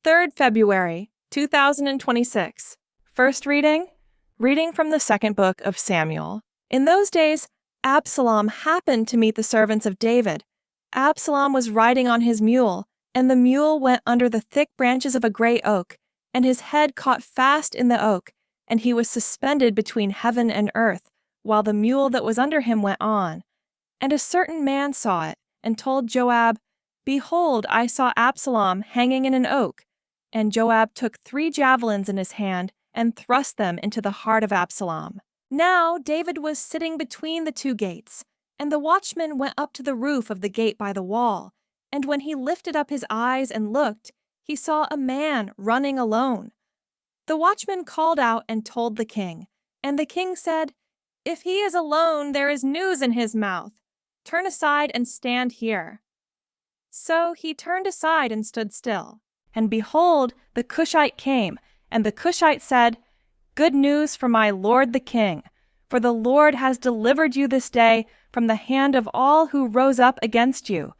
3rd February, 2026. First reading from the second book of Samuel. In those days, Absalom happened to meet the servants of David. Absalom was riding on his mule, and the mule went under the thick branches of a great oak, and his head caught fast in the oak, and he was suspended between heaven and earth, while the mule that was under him went on. And a certain man saw it, and told Joab, "Behold, I saw Absalom hanging in an oak." And Joab took 3 javelins in his hand, and thrust them into the heart of Absalom. Now David was sitting between the 2 gates, and the watchman went up to the roof of the gate by the wall, and when he lifted up his eyes and looked, he saw a man running alone. The watchman called out and told the king, and the king said, "If he is alone, there is news in his mouth. Turn aside and stand here." So he turned aside and stood still. And behold, the Cushite came, and the Cushite said, "Good news for my lord the king, for the Lord has delivered you this day from the hand of all who rose up against you."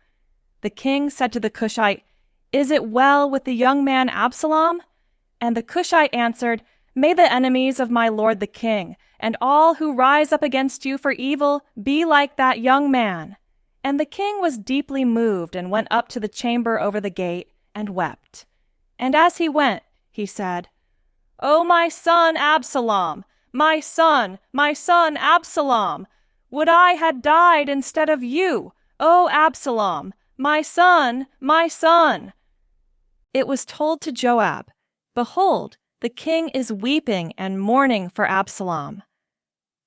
The king said to the Cushite, "Is it well with the young man Absalom?" And the Cushite answered, "May the enemies of my lord the king, and all who rise up against you for evil, be like that young man." And the king was deeply moved, and went up to the chamber over the gate, and wept. And as he went, he said, "O my son Absalom, my son Absalom! Would I had died instead of you, O Absalom, my son, my son!" It was told to Joab, "Behold, the king is weeping and mourning for Absalom."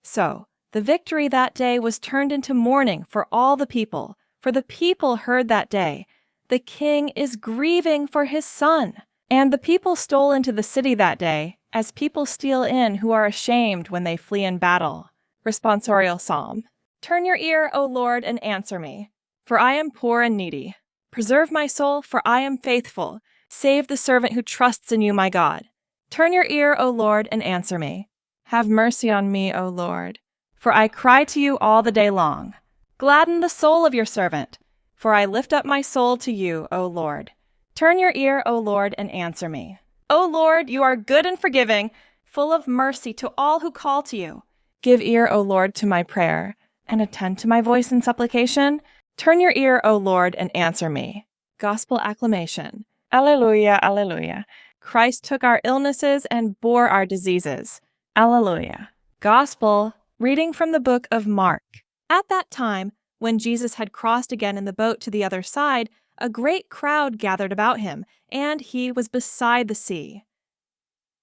So the victory that day was turned into mourning for all the people, for the people heard that day, "The king is grieving for his son." And the people stole into the city that day, as people steal in who are ashamed when they flee in battle. Responsorial Psalm. Turn your ear, O Lord, and answer me, for I am poor and needy. Preserve my soul, for I am faithful. Save the servant who trusts in you, my God. Turn your ear, O Lord, and answer me. Have mercy on me, O Lord, for I cry to you all the day long. Gladden the soul of your servant, for I lift up my soul to you, O Lord. Turn your ear, O Lord, and answer me. O Lord, you are good and forgiving, full of mercy to all who call to you. Give ear, O Lord, to my prayer, and attend to my voice in supplication. Turn your ear, O Lord, and answer me. Gospel acclamation. Alleluia, alleluia. Christ took our illnesses and bore our diseases. Alleluia. Gospel, reading from the book of Mark. At that time, when Jesus had crossed again in the boat to the other side, a great crowd gathered about him, and he was beside the sea.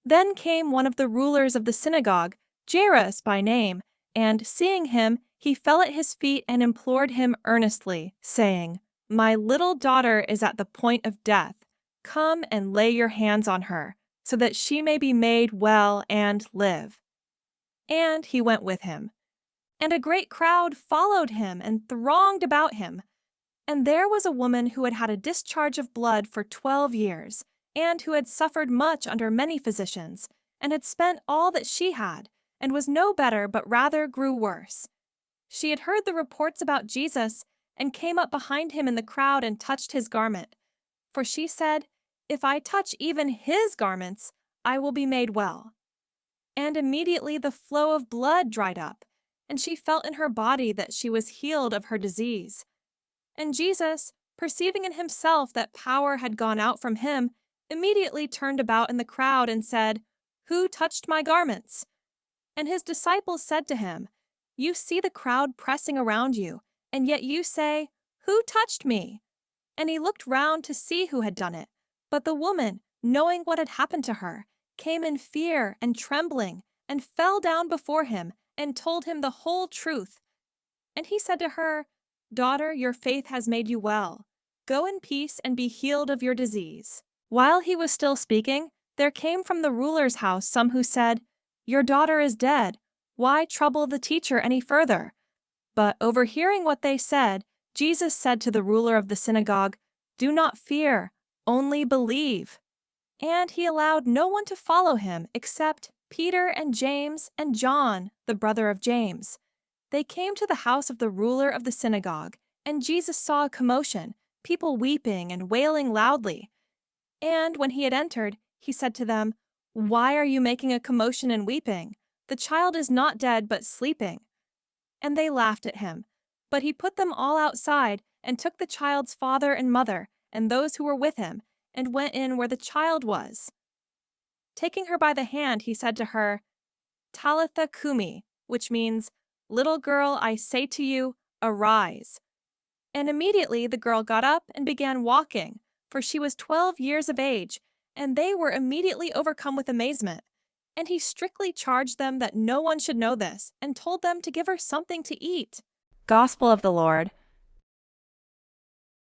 Then came one of the rulers of the synagogue, Jairus by name, and seeing him, he fell at his feet and implored him earnestly, saying, "My little daughter is at the point of death. Come and lay your hands on her, so that she may be made well and live." And he went with him. And a great crowd followed him and thronged about him. And there was a woman who had had a discharge of blood for 12 years, and who had suffered much under many physicians, and had spent all that she had, and was no better, but rather grew worse. She had heard the reports about Jesus, and came up behind him in the crowd and touched his garment. For she said, "If I touch even his garments, I will be made well." And immediately the flow of blood dried up, and she felt in her body that she was healed of her disease. And Jesus, perceiving in himself that power had gone out from him, immediately turned about in the crowd and said, "Who touched my garments?" And his disciples said to him, "You see the crowd pressing around you, and yet you say, 'Who touched me?'" And he looked round to see who had done it. But the woman, knowing what had happened to her, came in fear and trembling, and fell down before him, and told him the whole truth. And he said to her, "Daughter, your faith has made you well. Go in peace and be healed of your disease." While he was still speaking, there came from the ruler's house some who said, "Your daughter is dead. Why trouble the teacher any further?" But overhearing what they said, Jesus said to the ruler of the synagogue, "Do not fear, only believe." And he allowed no one to follow him except Peter and James and John, the brother of James. They came to the house of the ruler of the synagogue, and Jesus saw a commotion, people weeping and wailing loudly. And when he had entered, he said to them, "Why are you making a commotion and weeping? The child is not dead, but sleeping." And they laughed at him. But he put them all outside, and took the child's father and mother, and those who were with him, and went in where the child was. Taking her by the hand, he said to her, "Talitha cumi," which means, "Little girl, I say to you, arise." And immediately the girl got up and began walking, for she was 12 years of age, and they were immediately overcome with amazement. And he strictly charged them that no one should know this, and told them to give her something to eat. Gospel of the Lord.